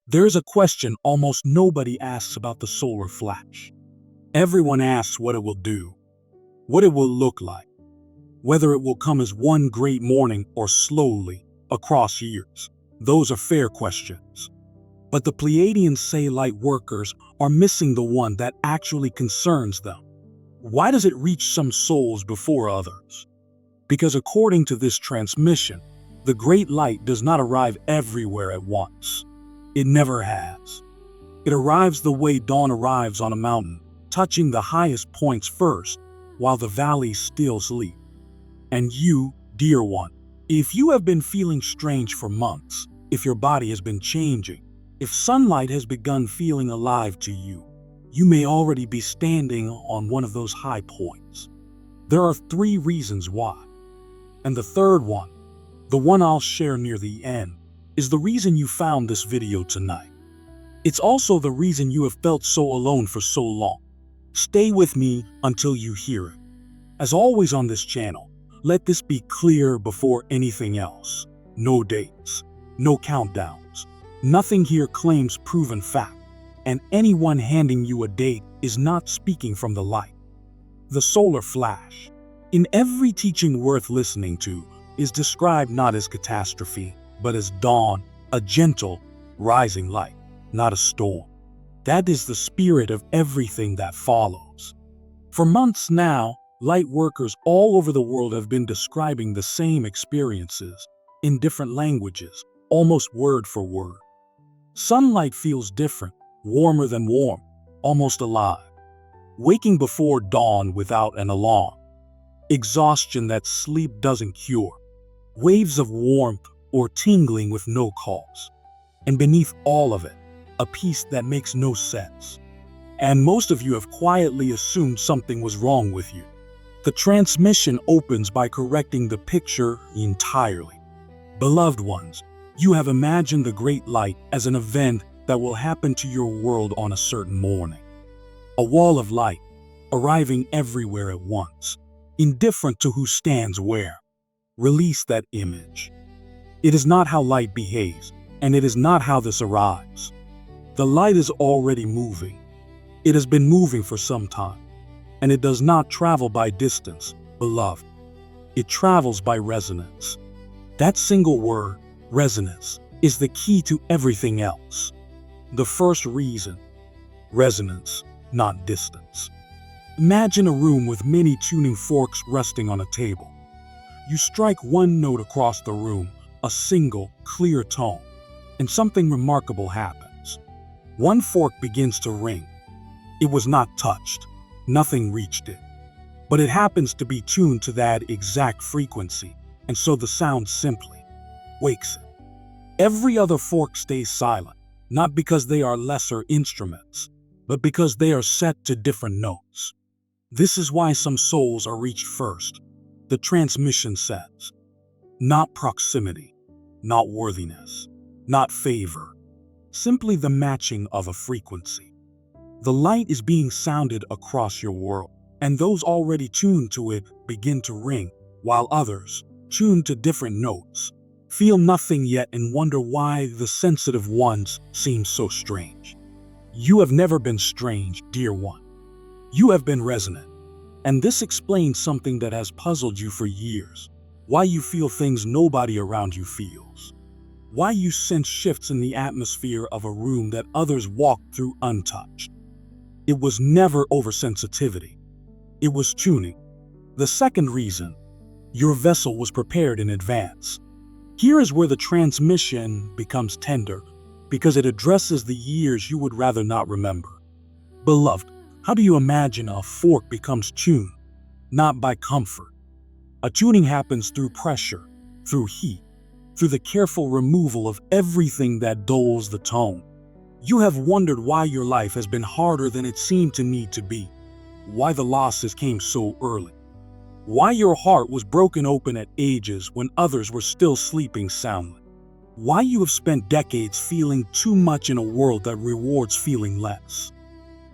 There is a question almost nobody asks about the solar flash. Everyone asks what it will do, what it will look like, whether it will come as one great morning or slowly across years. Those are fair questions. But the Pleiadians say lightworkers are missing the one that actually concerns them. Why does it reach some souls before others? Because according to this transmission, the great light does not arrive everywhere at once. It never has. It arrives the way dawn arrives on a mountain, touching the highest points first, while the valleys still sleep. And you, dear one, if you have been feeling strange for months, if your body has been changing, if sunlight has begun feeling alive to you, you may already be standing on one of those high points. There are 3 reasons why. And the third one, the one I'll share near the end, is the reason you found this video tonight. It's also the reason you have felt so alone for so long. Stay with me until you hear it. As always on this channel, let this be clear before anything else. No dates, no countdowns. Nothing here claims proven fact, and anyone handing you a date is not speaking from the light. The solar flash, in every teaching worth listening to, is described not as catastrophe, but as dawn, a gentle, rising light, not a storm. That is the spirit of everything that follows. For months now, light workers all over the world have been describing the same experiences in different languages, almost word for word. Sunlight feels different, warmer than warm, almost alive. Waking before dawn without an alarm. Exhaustion that sleep doesn't cure. Waves of warmth or tingling with no cause. And beneath all of it, a peace that makes no sense. And most of you have quietly assumed something was wrong with you. The transmission opens by correcting the picture entirely. Beloved ones, you have imagined the great light as an event that will happen to your world on a certain morning. A wall of light, arriving everywhere at once, indifferent to who stands where. Release that image. It is not how light behaves, and it is not how this arrives. The light is already moving. It has been moving for some time, and it does not travel by distance, beloved. It travels by resonance. That single word, resonance, is the key to everything else. The first reason, resonance, not distance. Imagine a room with many tuning forks resting on a table. You strike one note across the room, a single, clear tone, and something remarkable happens. One fork begins to ring. It was not touched. Nothing reached it. But it happens to be tuned to that exact frequency, and so the sound simply wakes it. Every other fork stays silent, not because they are lesser instruments, but because they are set to different notes. This is why some souls are reached first. The transmission says, not proximity, not worthiness, not favor, simply the matching of a frequency. The light is being sounded across your world, and those already tuned to it begin to ring, while others, tuned to different notes, feel nothing yet and wonder why the sensitive ones seem so strange. You have never been strange, dear one. You have been resonant. And this explains something that has puzzled you for years. Why you feel things nobody around you feels. Why you sense shifts in the atmosphere of a room that others walk through untouched. It was never oversensitivity. It was tuning. The second reason, your vessel was prepared in advance. Here is where the transmission becomes tender, because it addresses the years you would rather not remember. Beloved, how do you imagine a fork becomes tuned? Not by comfort. A tuning happens through pressure, through heat, through the careful removal of everything that dulls the tone. You have wondered why your life has been harder than it seemed to need to be, why the losses came so early, why your heart was broken open at ages when others were still sleeping soundly, why you have spent decades feeling too much in a world that rewards feeling less.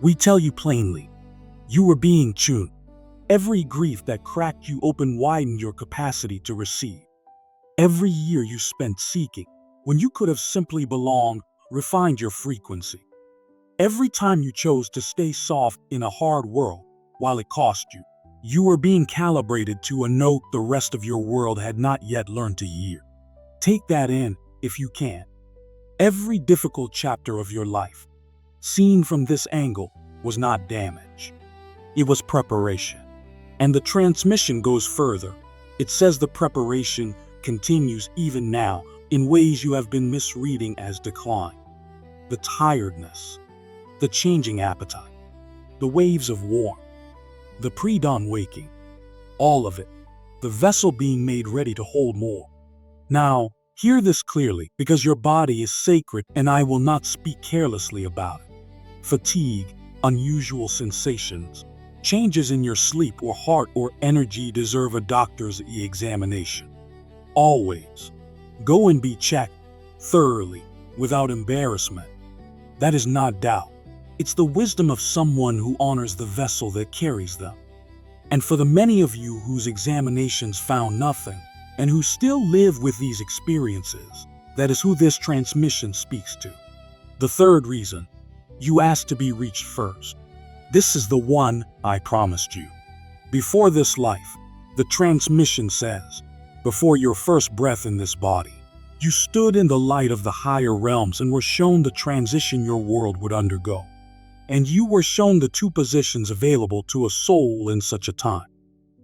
We tell you plainly, you were being tuned. Every grief that cracked you open widened your capacity to receive. Every year you spent seeking, when you could have simply belonged, refined your frequency. Every time you chose to stay soft in a hard world, while it cost you, you were being calibrated to a note the rest of your world had not yet learned to hear. Take that in, if you can. Every difficult chapter of your life, seen from this angle, was not damage. It was preparation. And the transmission goes further. It says the preparation continues even now in ways you have been misreading as decline. The tiredness, the changing appetite, the waves of warmth, the pre-dawn waking, all of it, the vessel being made ready to hold more. Now, hear this clearly, because your body is sacred and I will not speak carelessly about it. Fatigue, unusual sensations, changes in your sleep or heart or energy deserve a doctor's examination. Always. Go and be checked, thoroughly, without embarrassment. That is not doubt. It's the wisdom of someone who honors the vessel that carries them. And for the many of you whose examinations found nothing, and who still live with these experiences, that is who this transmission speaks to. The third reason, you asked to be reached first. This is the one I promised you. Before this life, the transmission says, before your first breath in this body, you stood in the light of the higher realms and were shown the transition your world would undergo. And you were shown the two positions available to a soul in such a time.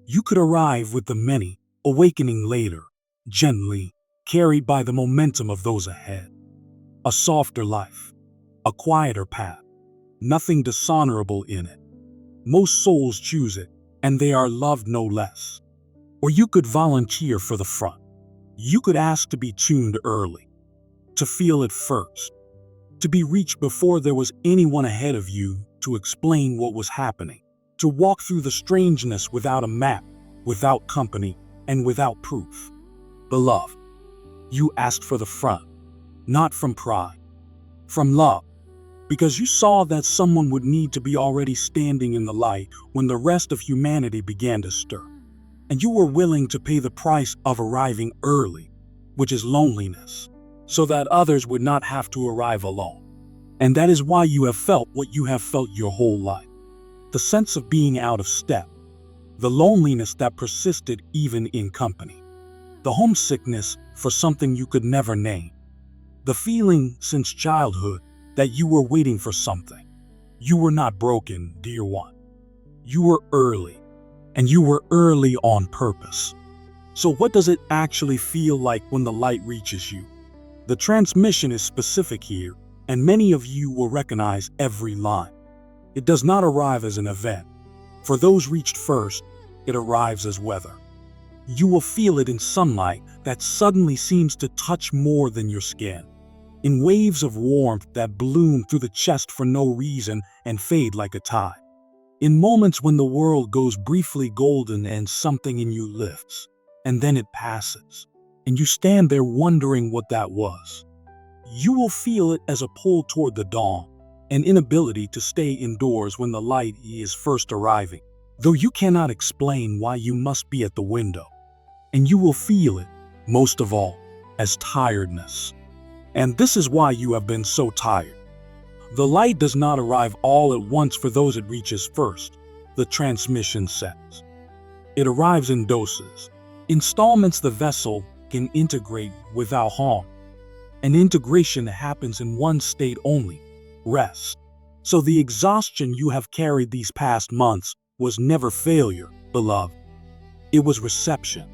You could arrive with the many, awakening later, gently, carried by the momentum of those ahead. A softer life, a quieter path, nothing dishonorable in it. Most souls choose it, and they are loved no less. Or you could volunteer for the front. You could ask to be tuned early, to feel it first, to be reached before there was anyone ahead of you to explain what was happening, to walk through the strangeness without a map, without company, and without proof. Beloved, you asked for the front, not from pride, from love, because you saw that someone would need to be already standing in the light when the rest of humanity began to stir. And you were willing to pay the price of arriving early, which is loneliness, so that others would not have to arrive alone. And that is why you have felt what you have felt your whole life. The sense of being out of step, the loneliness that persisted even in company, the homesickness for something you could never name, the feeling since childhood that you were waiting for something. You were not broken, dear one. You were early, and you were early on purpose. So what does it actually feel like when the light reaches you? The transmission is specific here, and many of you will recognize every line. It does not arrive as an event. For those reached first, it arrives as weather. You will feel it in sunlight that suddenly seems to touch more than your skin, in waves of warmth that bloom through the chest for no reason and fade like a tide, in moments when the world goes briefly golden and something in you lifts, and then it passes, and you stand there wondering what that was. You will feel it as a pull toward the dawn, an inability to stay indoors when the light is first arriving, though you cannot explain why you must be at the window. And you will feel it, most of all, as tiredness. And this is why you have been so tired. The light does not arrive all at once for those it reaches first, the transmission says. It arrives in doses, installments the vessel can integrate without harm. And integration happens in one state only, rest. So the exhaustion you have carried these past months was never failure, beloved. It was reception.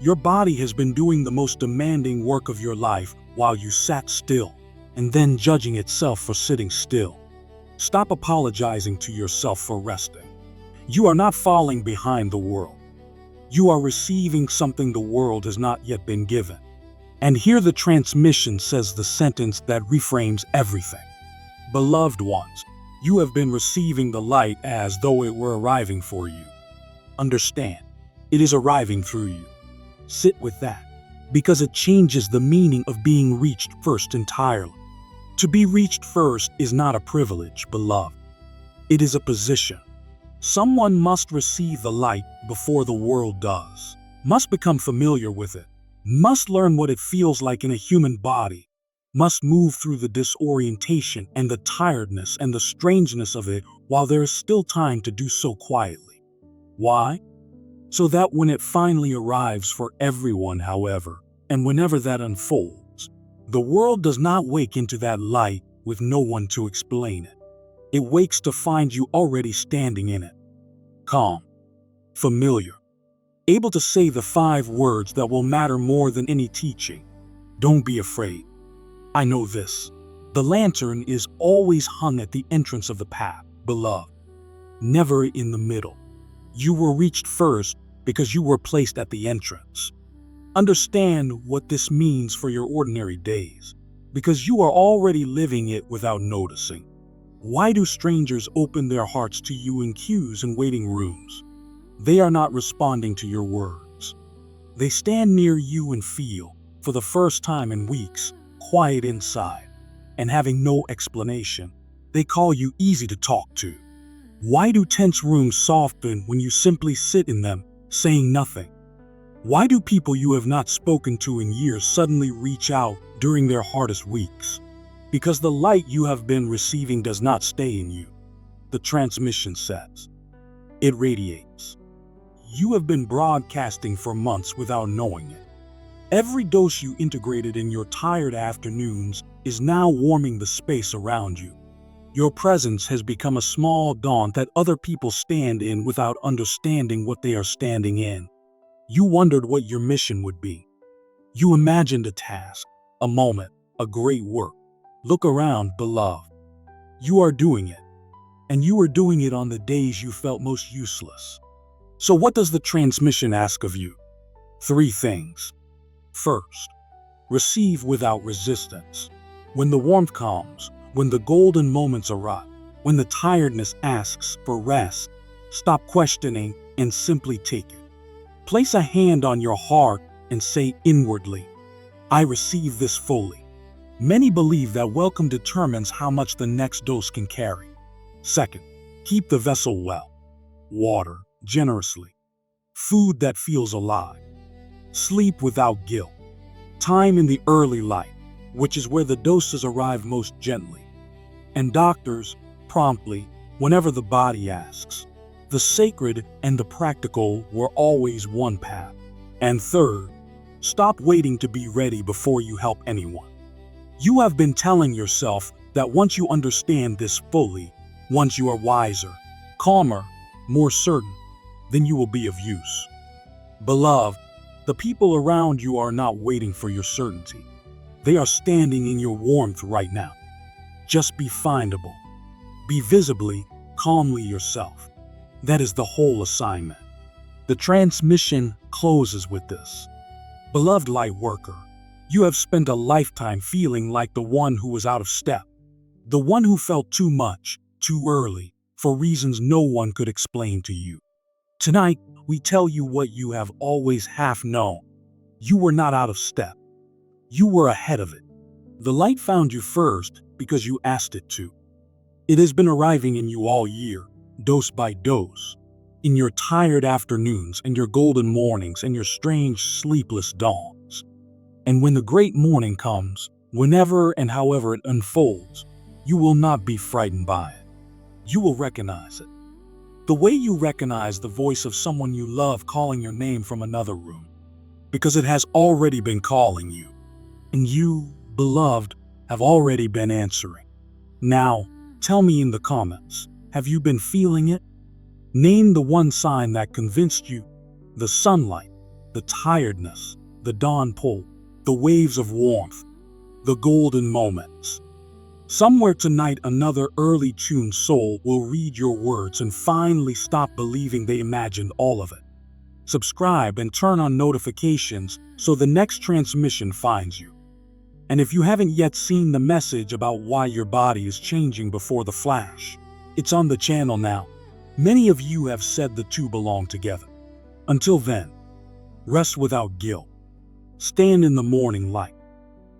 Your body has been doing the most demanding work of your life while you sat still, and then judging itself for sitting still. Stop apologizing to yourself for resting. You are not falling behind the world. You are receiving something the world has not yet been given. And here the transmission says the sentence that reframes everything. Beloved ones, you have been receiving the light as though it were arriving for you. Understand, it is arriving through you. Sit with that, because it changes the meaning of being reached first entirely. To be reached first is not a privilege, beloved. It is a position. Someone must receive the light before the world does, must become familiar with it, must learn what it feels like in a human body, must move through the disorientation and the tiredness and the strangeness of it while there is still time to do so quietly. Why? So that when it finally arrives for everyone, however, and whenever that unfolds, the world does not wake into that light with no one to explain it. It wakes to find you already standing in it. Calm, familiar, able to say the 5 words that will matter more than any teaching. Don't be afraid. I know this. The lantern is always hung at the entrance of the path, beloved, never in the middle. You were reached first because you were placed at the entrance. Understand what this means for your ordinary days, because you are already living it without noticing. Why do strangers open their hearts to you in queues and waiting rooms? They are not responding to your words. They stand near you and feel, for the first time in weeks, quiet inside, and having no explanation, they call you easy to talk to. Why do tense rooms soften when you simply sit in them, saying nothing? Why do people you have not spoken to in years suddenly reach out during their hardest weeks? Because the light you have been receiving does not stay in you. The transmission says. It radiates. You have been broadcasting for months without knowing it. Every dose you integrated in your tired afternoons is now warming the space around you. Your presence has become a small dawn that other people stand in without understanding what they are standing in. You wondered what your mission would be. You imagined a task, a moment, a great work. Look around, beloved. You are doing it, and you are doing it on the days you felt most useless. So what does the transmission ask of you? 3 things. First, receive without resistance. When the warmth comes, when the golden moments arrive, when the tiredness asks for rest, stop questioning and simply take it. Place a hand on your heart and say inwardly, I receive this fully. Many believe that welcome determines how much the next dose can carry. Second, keep the vessel well. Water generously. Food that feels alive. Sleep without guilt. Time in the early light, which is where the doses arrive most gently. And doctors, promptly, whenever the body asks. The sacred and the practical were always one path. And third, stop waiting to be ready before you help anyone. You have been telling yourself that once you understand this fully, once you are wiser, calmer, more certain, then you will be of use. Beloved, the people around you are not waiting for your certainty. They are standing in your warmth right now. Just be findable. Be visibly, calmly yourself. That is the whole assignment. The transmission closes with this. Beloved Lightworker, you have spent a lifetime feeling like the one who was out of step, the one who felt too much, too early, for reasons no one could explain to you. Tonight, we tell you what you have always half known. You were not out of step. You were ahead of it. The light found you first because you asked it to. It has been arriving in you all year, dose by dose, in your tired afternoons and your golden mornings and your strange sleepless dawns. And when the great morning comes, whenever and however it unfolds, you will not be frightened by it. You will recognize it. The way you recognize the voice of someone you love calling your name from another room, because it has already been calling you, and you, beloved, have already been answering. Now, tell me in the comments, have you been feeling it? Name the one sign that convinced you: the sunlight, the tiredness, the dawn pull, the waves of warmth, the golden moments. Somewhere tonight another early tuned soul will read your words and finally stop believing they imagined all of it. Subscribe and turn on notifications so the next transmission finds you. And if you haven't yet seen the message about why your body is changing before the flash, it's on the channel now. Many of you have said the two belong together. Until then, rest without guilt. Stand in the morning light.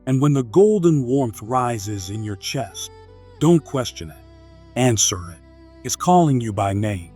And when the golden warmth rises in your chest, don't question it. Answer it. It's calling you by name.